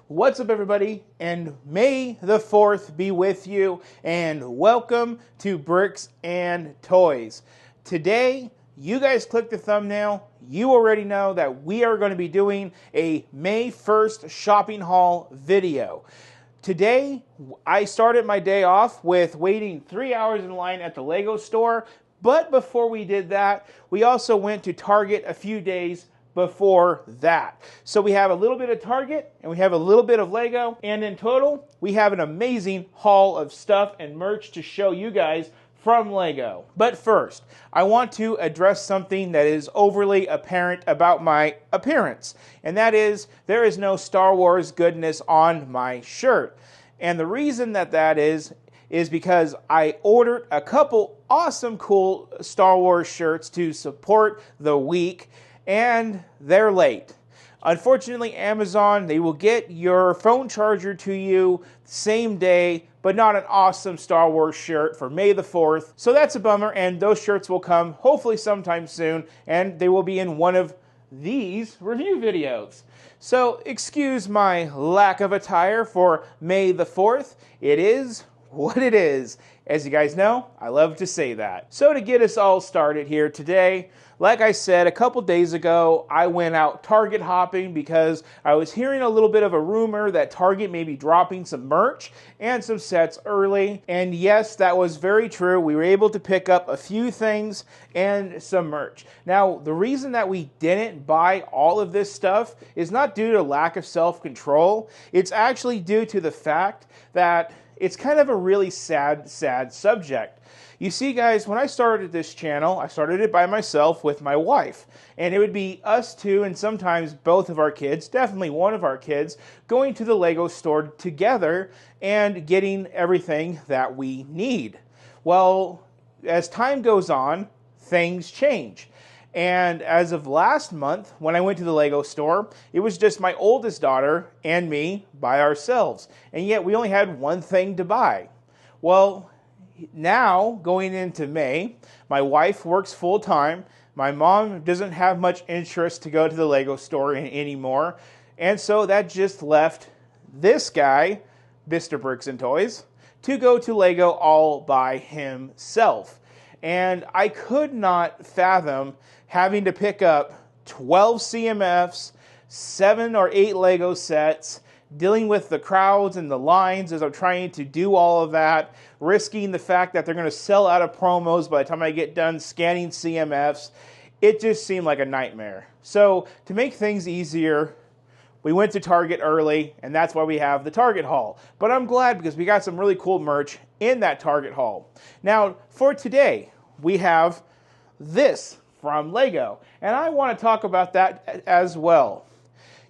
What's up, everybody, and may the 4th be with you, and welcome to Bricks and Toys. Today, you guys clicked the thumbnail, you already know that we are going to be doing a May 1st shopping haul video. Today, I started my day off with waiting 3 hours in line at the Lego store, but before we did that, we also went to Target a few days before that. So we have a little bit of Target and we have a little bit of Lego, and in total we have an amazing haul of stuff and merch to show you guys from Lego. But first, I want to address something that is overly apparent about my appearance, and that is there is no Star Wars goodness on my shirt. And the reason that is because I ordered a couple awesome cool Star Wars shirts to support the week, and they're late. Unfortunately, Amazon, they will get your phone charger to you same day, but not an awesome Star Wars shirt for May the 4th. So that's a bummer, and those shirts will come hopefully sometime soon, and they will be in one of these review videos. So excuse my lack of attire for May the 4th. It is what it is. As you guys know, I love to say that. So to get us all started here today, like I said, a couple days ago, I went out Target hopping because I was hearing a little bit of a rumor that Target may be dropping some merch and some sets early. And yes, that was very true. We were able to pick up a few things and some merch. Now, the reason that we didn't buy all of this stuff is not due to lack of self-control. It's actually due to the fact that it's kind of a really sad subject. You see, guys, when I started this channel, I started it by myself with my wife. And it would be us two and sometimes both of our kids, definitely one of our kids, going to the Lego store together and getting everything that we need. Well, as time goes on, things change. And as of last month, when I went to the Lego store, it was just my oldest daughter and me by ourselves. And yet we only had one thing to buy. Well, now, going into May, my wife works full-time. My mom doesn't have much interest to go to the Lego store anymore. And so that just left this guy, Mr. Bricks and Toys, to go to Lego all by himself. And I could not fathom having to pick up 12 CMFs, 7 or 8 Lego sets, dealing with the crowds and the lines as I'm trying to do all of that, risking the fact that they're going to sell out of promos by the time I get done scanning CMFs. It just seemed like a nightmare. So to make things easier, we went to Target early, and that's why we have the Target haul. But I'm glad because we got some really cool merch in that Target haul. Now, for today, we have this from Lego, and I want to talk about that as well.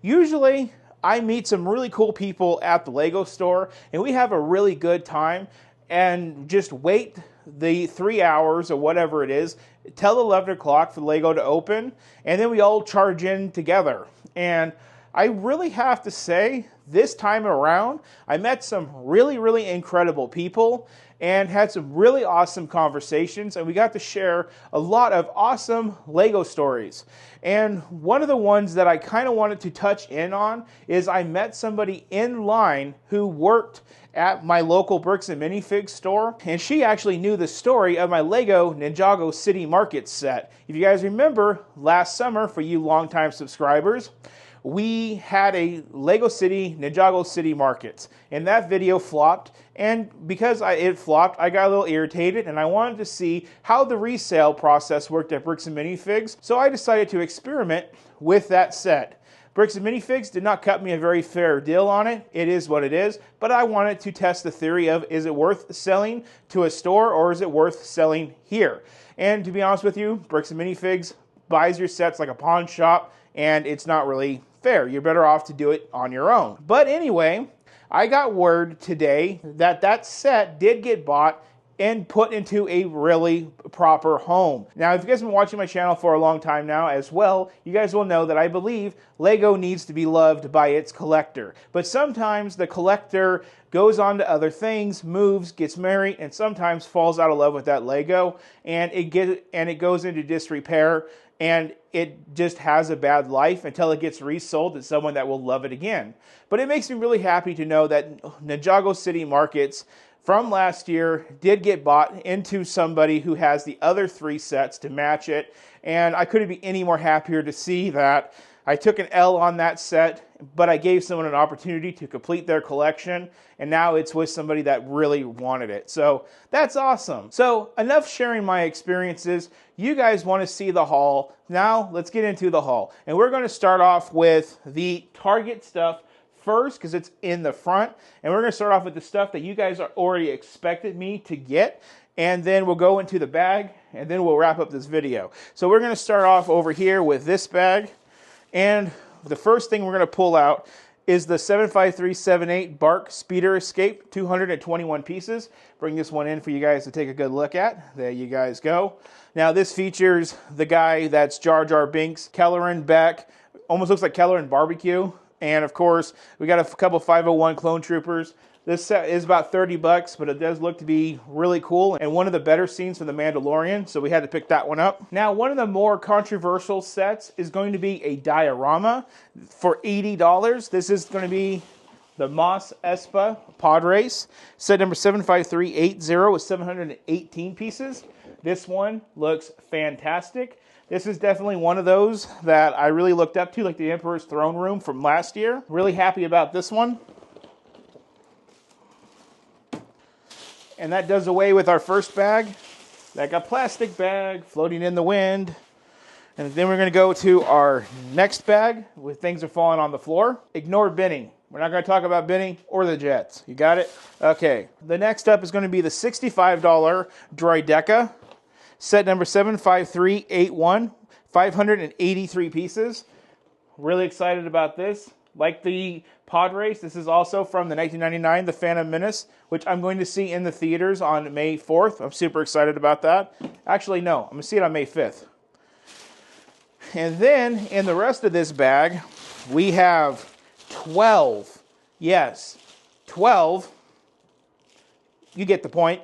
Usually, I meet some really cool people at the Lego store, and we have a really good time and just wait the 3 hours or whatever it is, till 11 o'clock for Lego to open, and then we all charge in together. And I really have to say, this time around, I met some really incredible people and had some really awesome conversations, and we got to share a lot of awesome Lego stories. And one of the ones that I kind of wanted to touch in on is I met somebody in line who worked at my local Bricks and Minifig store, and she actually knew the story of my Lego Ninjago City Market set. If you guys remember, last summer, for you longtime subscribers, we had a Lego City, Ninjago City Markets, and that video flopped, and because it flopped, I got a little irritated, and I wanted to see how the resale process worked at Bricks and Minifigs, so I decided to experiment with that set. Bricks and Minifigs did not cut me a very fair deal on it. It is what it is, but I wanted to test the theory of, is it worth selling to a store, or is it worth selling here? And to be honest with you, Bricks and Minifigs buys your sets like a pawn shop, and it's not really fair. You're better off to do it on your own. But anyway, I got word today that that set did get bought and put into a really proper home. Now, if you guys have been watching my channel for a long time now as well, you guys will know that I believe Lego needs to be loved by its collector. But sometimes the collector goes on to other things, moves, gets married, and sometimes falls out of love with that Lego, and it goes into disrepair. and it just has a bad life until it gets resold to someone that will love it again. But it makes me really happy to know that Ninjago City Markets from last year did get bought into somebody who has the other 3 sets to match it, and I couldn't be any more happier to see that I took an L on that set, but I gave someone an opportunity to complete their collection, and now it's with somebody that really wanted it. So that's awesome. So enough sharing my experiences. You guys want to see the haul. Now let's get into the haul. And we're going to start off with the Target stuff first because it's in the front. And we're going to start off with the stuff that you guys are already expected me to get. And then we'll go into the bag, and then we'll wrap up this video. So we're going to start off over here with this bag. And the first thing we're going to pull out is the 75378 Bark Speeder Escape, 221 pieces. Bring this one in for you guys to take a good look at. There you guys go. Now this features the guy that's Jar Jar Binks, Kelleran Beck, almost looks like Kelleran Barbecue. And of course, we got a couple 501 Clone Troopers. This set is about $30, but it does look to be really cool and one of the better scenes from The Mandalorian, so we had to pick that one up. Now, one of the more controversial sets is going to be a diorama for $80. This is going to be the Mos Espa Pod Race, set number 75380 with 718 pieces. This one looks fantastic. This is definitely one of those that I really looked up to, like the Emperor's Throne Room from last year. Really happy about this one. And that does away with our first bag. Like a plastic bag floating in the wind. And then we're going to go to our next bag where things are falling on the floor. Ignore Benny. We're not going to talk about Benny or the Jets. You got it? Okay. The next up is going to be the $65 Droideka. Set number 75381. 583 pieces. Really excited about this. Like the Pod Race, this is also from the 1999 The Phantom Menace, which I'm going to see in the theaters on May 4th. I'm super excited about that. Actually, no, I'm going to see it on May 5th. And then, in the rest of this bag, we have 12. Yes, 12. You get the point.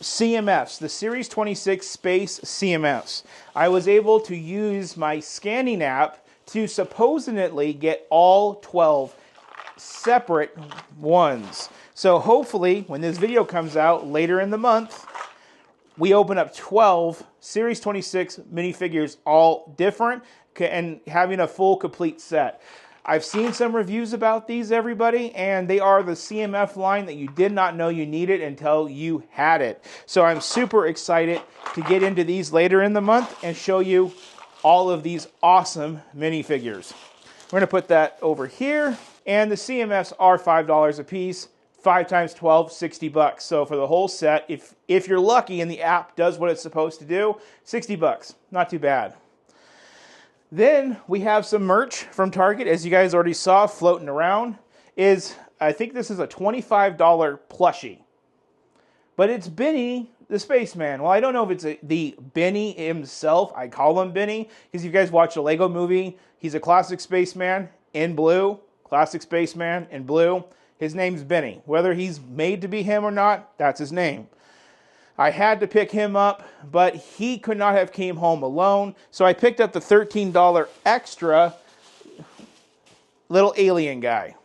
CMFs, the Series 26 Space CMFs. I was able to use my scanning app to supposedly get all 12 separate ones. So hopefully, when this video comes out later in the month, we open up 12 Series 26 minifigures, all different, and having a full complete set. I've seen some reviews about these, everybody, and they are the CMF line that you did not know you needed until you had it. So I'm super excited to get into these later in the month and show you all of these awesome minifigures. We're going to put that over here. And the CMFs are $5 a piece. 5 times 12, $60. So for the whole set, if you're lucky and the app does what it's supposed to do, $60. Not too bad. Then we have some merch from Target, as you guys already saw floating around. I think this is a $25 plushie. But it's Benny the Spaceman. Well, I don't know if it's the Benny himself. I call him Benny because if you guys watch the Lego movie, he's a classic spaceman in blue. Classic spaceman in blue. His name's Benny. Whether he's made to be him or not, that's his name. I had to pick him up, but he could not have came home alone. So I picked up the $13 extra little alien guy.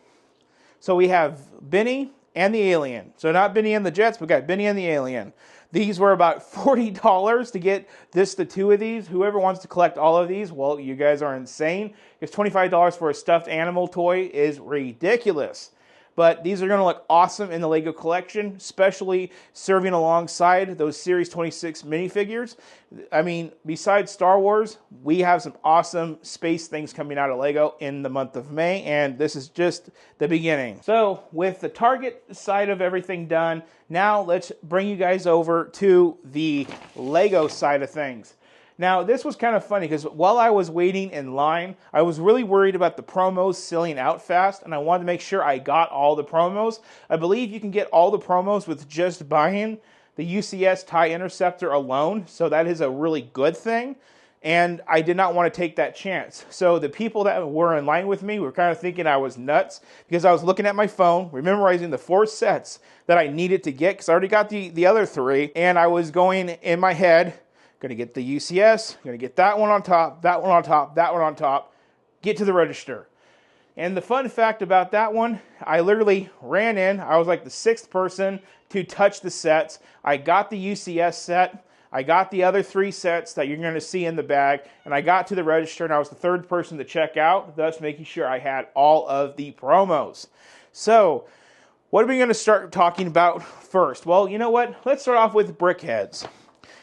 So we have Benny and the alien. So not Benny and the Jets, but we got Benny and the alien. These were about $40 to get the 2 of these. Whoever wants to collect all of these, well, you guys are insane. Because $25 for a stuffed animal toy is ridiculous. But these are going to look awesome in the LEGO collection, especially serving alongside those Series 26 minifigures. I mean, besides Star Wars, we have some awesome space things coming out of LEGO in the month of May, and this is just the beginning. So, with the Target side of everything done, now let's bring you guys over to the LEGO side of things. Now, this was kind of funny because while I was waiting in line, I was really worried about the promos selling out fast, and I wanted to make sure I got all the promos. I believe you can get all the promos with just buying the UCS TIE Interceptor alone, so that is a really good thing, and I did not want to take that chance. So the people that were in line with me were kind of thinking I was nuts because I was looking at my phone, memorizing the 4 sets that I needed to get because I already got the other 3, and I was going in my head, Going to get the UCS, going to get that one on top, that one on top, that one on top, get to the register. And the fun fact about that one, I literally ran in. I was like the 6th person to touch the sets. I got the UCS set. I got the other 3 sets that you're going to see in the bag. And I got to the register, and I was the 3rd person to check out, thus making sure I had all of the promos. So, what are we going to start talking about first? Well, you know what? Let's start off with BrickHeadz.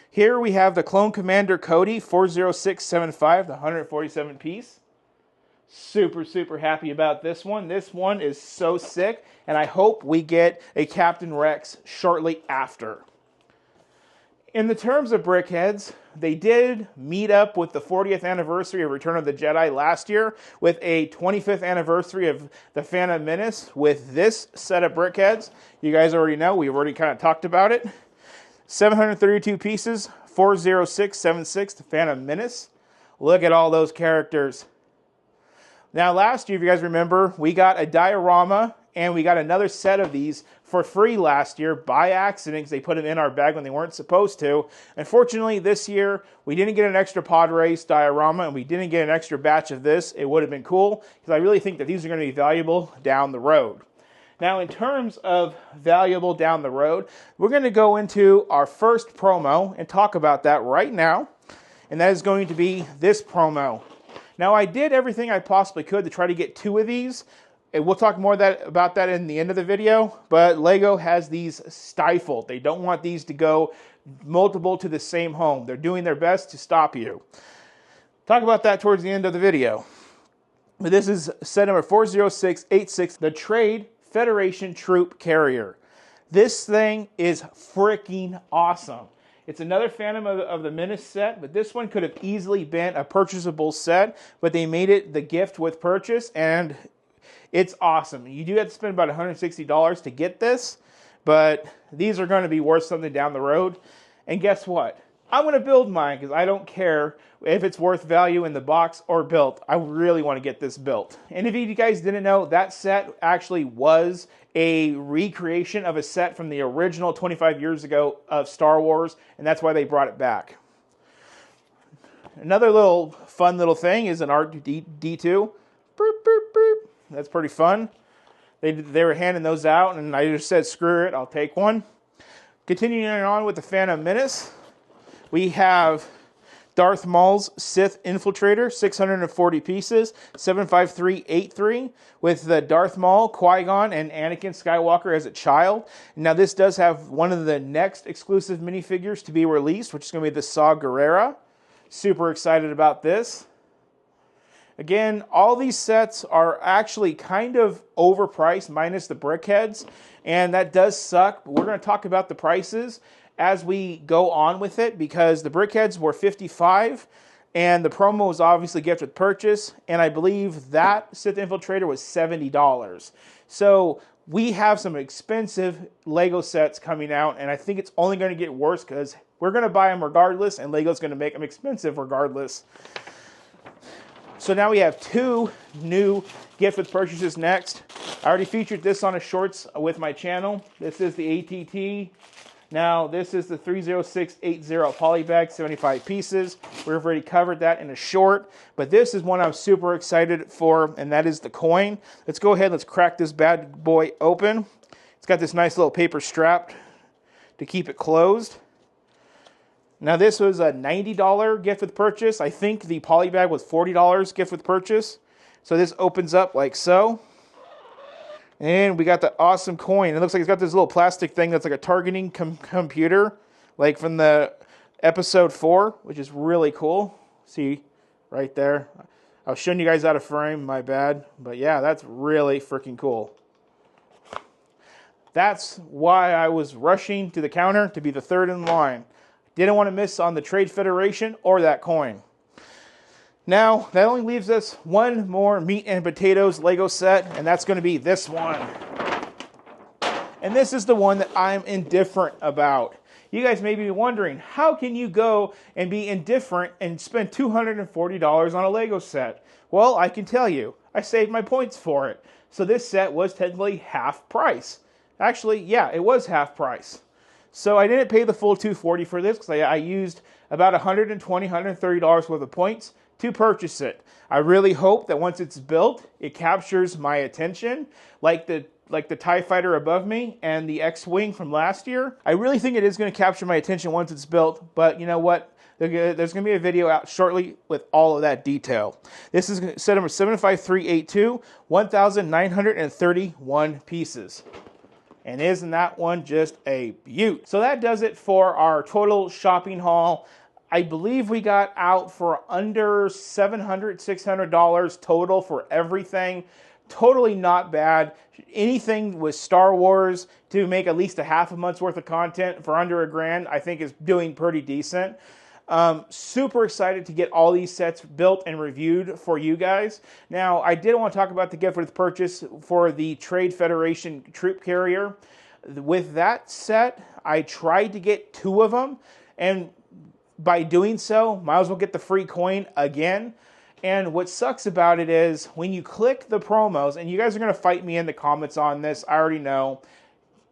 Here we have the Clone Commander Cody 40675, the 147 piece. Super, super happy about this one. This one is so sick, and I hope we get a Captain Rex shortly after. In the terms of BrickHeadz, they did meet up with the 40th anniversary of Return of the Jedi last year with a 25th anniversary of the Phantom Menace with this set of BrickHeadz. You guys already know, we've already kind of talked about it. 732 pieces, 40676, the Phantom Menace. Look at all those characters. Now, last year, if you guys remember, we got a diorama, and we got another set of these for free last year by accident because they put them in our bag when they weren't supposed to. Unfortunately, this year, we didn't get an extra pod race diorama, and we didn't get an extra batch of this. It would have been cool because I really think that these are going to be valuable down the road. Now, in terms of valuable down the road, we're going to go into our first promo and talk about that right now, and that is going to be this promo. Now, I did everything I possibly could to try to get 2 of these, and we'll talk more about that in the end of the video, but LEGO has these stifled. They don't want these to go multiple to the same home. They're doing their best to stop you. Talk about that towards the end of the video. But this is set number 40686, the Trade Federation Troop Carrier. This thing is freaking awesome. It's another Phantom of the Menace set, but this one could have easily been a purchasable set, but they made it the gift with purchase, and it's awesome. You do have to spend about $160 to get this, but these are going to be worth something down the road. And guess what? I'm going to build mine because I don't care if it's worth value in the box or built. I really want to get this built. And if you guys didn't know, that set actually was a recreation of a set from the original 25 years ago of Star Wars, and that's why they brought it back. Another little fun little thing is an R2D2. Boop, boop, boop. That's pretty fun. They were handing those out, and I just said, screw it, I'll take one. Continuing on with the Phantom Menace, we have Darth Maul's Sith Infiltrator, 640 pieces, 75383, with the Darth Maul, Qui-Gon, and Anakin Skywalker as a child. Now, this does have one of the next exclusive minifigures to be released, which is going to be the Saw Gerrera. Super excited about this. Again, all these sets are actually kind of overpriced, minus the BrickHeadz, and that does suck, but we're going to talk about the prices as we go on with it, because the BrickHeadz were $55, and the promo was obviously gift with purchase, and I believe that Sith Infiltrator was $70. So we have some expensive LEGO sets coming out, and I think it's only going to get worse because we're going to buy them regardless, and LEGO's going to make them expensive regardless. So now we have 2 new gift with purchases next. I already featured this on a shorts with my channel. This is the ATT. Now, this is the 30680 polybag, 75 pieces. We've already covered that in a short, but this is one I'm super excited for, and that is the coin. Let's go ahead, let's crack this bad boy open. It's got this nice little paper strap to keep it closed. Now, this was a $90 gift with purchase. I think the polybag was $40 gift with purchase. So this opens up like so. And we got the awesome coin. It looks like it's got this little plastic thing that's like a targeting computer, like from the episode 4, which is really cool. See, right there. I was showing you guys out of frame, my bad. But yeah, that's really freaking cool. That's why I was rushing to the counter to be the 3rd in line. Didn't want to miss on the Trade Federation or that coin. Now, that only leaves us one more meat and potatoes LEGO set, and that's going to be this one. And this is the one that I'm indifferent about. You guys may be wondering, how can you go and be indifferent and spend $240 on a LEGO set? Well, I can tell you, I saved my points for it. So this set was technically half price. Actually, yeah, it was half price. So I didn't pay the full $240 for this because I used about $120, $130 worth of points to purchase it. I really hope that once it's built, it captures my attention like the TIE Fighter above me and the X-Wing from last year. I really think it is going to capture my attention once it's built, but you know what? There's going to be a video out shortly with all of that detail. This is set number 75382, 1,931 pieces. And isn't that one just a beaut? So that does it for our total shopping haul. I believe we got out for under $700, $600 total for everything. Totally not bad. Anything with Star Wars to make at least a half a month's worth of content for under $1,000, I think is doing pretty decent. Super excited to get all these sets built and reviewed for you guys. Now, I did want to talk about the gift with purchase for the Trade Federation troop carrier. With that set, I tried to get 2 of them, and by doing so, might as well get the free coin again. And what sucks about it is when you click the promos, and you guys are going to fight me in the comments on this, I already know.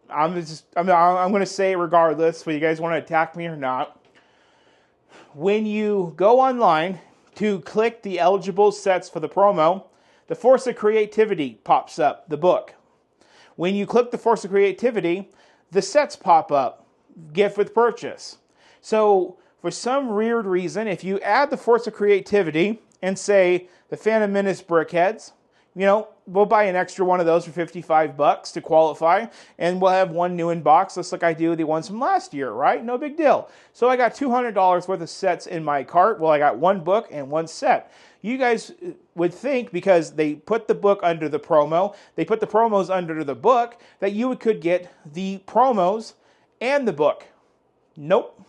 I'm going to say it regardless, whether you guys want to attack me or not. When you go online to click the eligible sets for the promo, the Force of Creativity pops up, the book. When you click the Force of Creativity, the sets pop up, gift with purchase. So for some weird reason, if you add the Force of Creativity and say the Phantom Menace brickheads, you know, we'll buy an extra one of those for $55 to qualify, and we'll have one new in box, just like I do the ones from last year, right? No big deal. So I got $200 worth of sets in my cart. Well, I got 1 book and 1 set. You guys would think, because they put the book under the promo, they put the promos under the book, that you could get the promos and the book. Nope.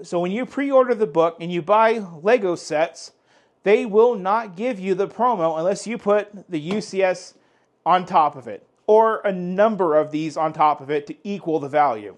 So when you pre-order the book and you buy Lego sets, they will not give you the promo unless you put the UCS on top of it, or a number of these on top of it to equal the value.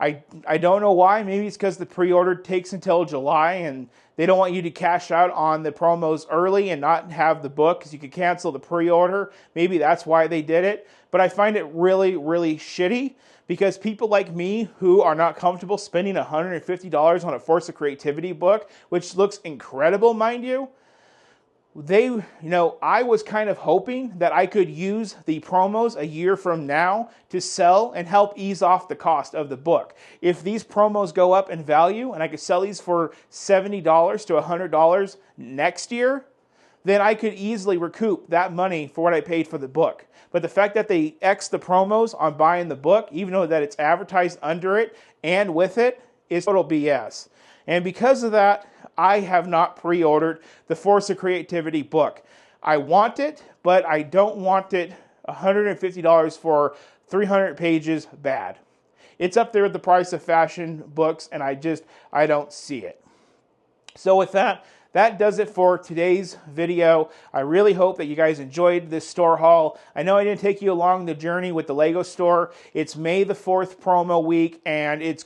I don't know why. Maybe it's because the pre-order takes until July and they don't want you to cash out on the promos early and not have the book because you could cancel the pre-order. Maybe that's why they did it. But I find it really, really shitty because people like me who are not comfortable spending $150 on a Force of Creativity book, which looks incredible, mind you, I was kind of hoping that I could use the promos a year from now to sell and help ease off the cost of the book. If these promos go up in value and I could sell these for $70 to $100 next year, then I could easily recoup that money for what I paid for the book. But the fact that they X the promos on buying the book, even though that it's advertised under it and with it, is total BS. And because of that, I have not pre-ordered the Force of Creativity book. I want it, but I don't want it $150 for 300 pages bad. It's up there with the price of fashion books, and I don't see it. So with that does it for today's video. I really hope that you guys enjoyed this store haul. I know I didn't take you along the journey with the Lego store. It's May the 4th promo week, and it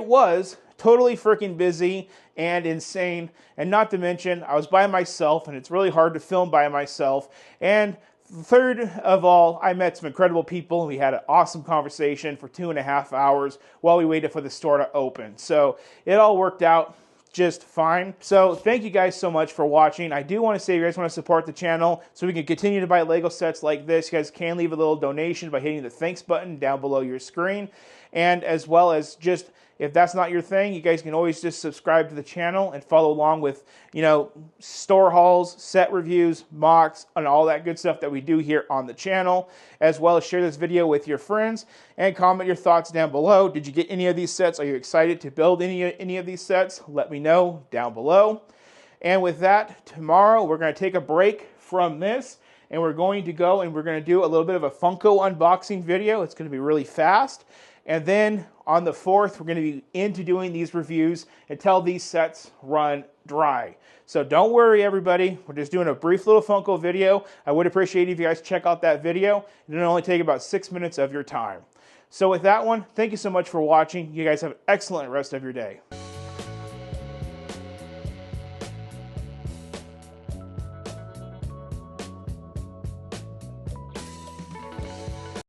was totally freaking busy and insane. And not to mention, I was by myself, and it's really hard to film by myself. And third of all, I met some incredible people, and we had an awesome conversation for 2.5 hours while we waited for the store to open. So it all worked out just fine. So thank you guys so much for watching. I do want to say, if you guys want to support the channel so we can continue to buy Lego sets like this, you guys can leave a little donation by hitting the thanks button down below your screen. And as well as just, if that's not your thing, you guys can always just subscribe to the channel and follow along with, store hauls, set reviews, mocks, and all that good stuff that we do here on the channel. As well as share this video with your friends and comment your thoughts down below. Did you get any of these sets? Are you excited to build any of these sets? Let me know down below. And with that, tomorrow we're going to take a break from this, and we're going to go and we're going to do a little bit of a Funko unboxing video. It's going to be really fast. And then on the 4th, we're going to be into doing these reviews until these sets run dry. So don't worry, everybody. We're just doing a brief little Funko video. I would appreciate it if you guys check out that video. It'll only take about 6 minutes of your time. So with that one, thank you so much for watching. You guys have an excellent rest of your day.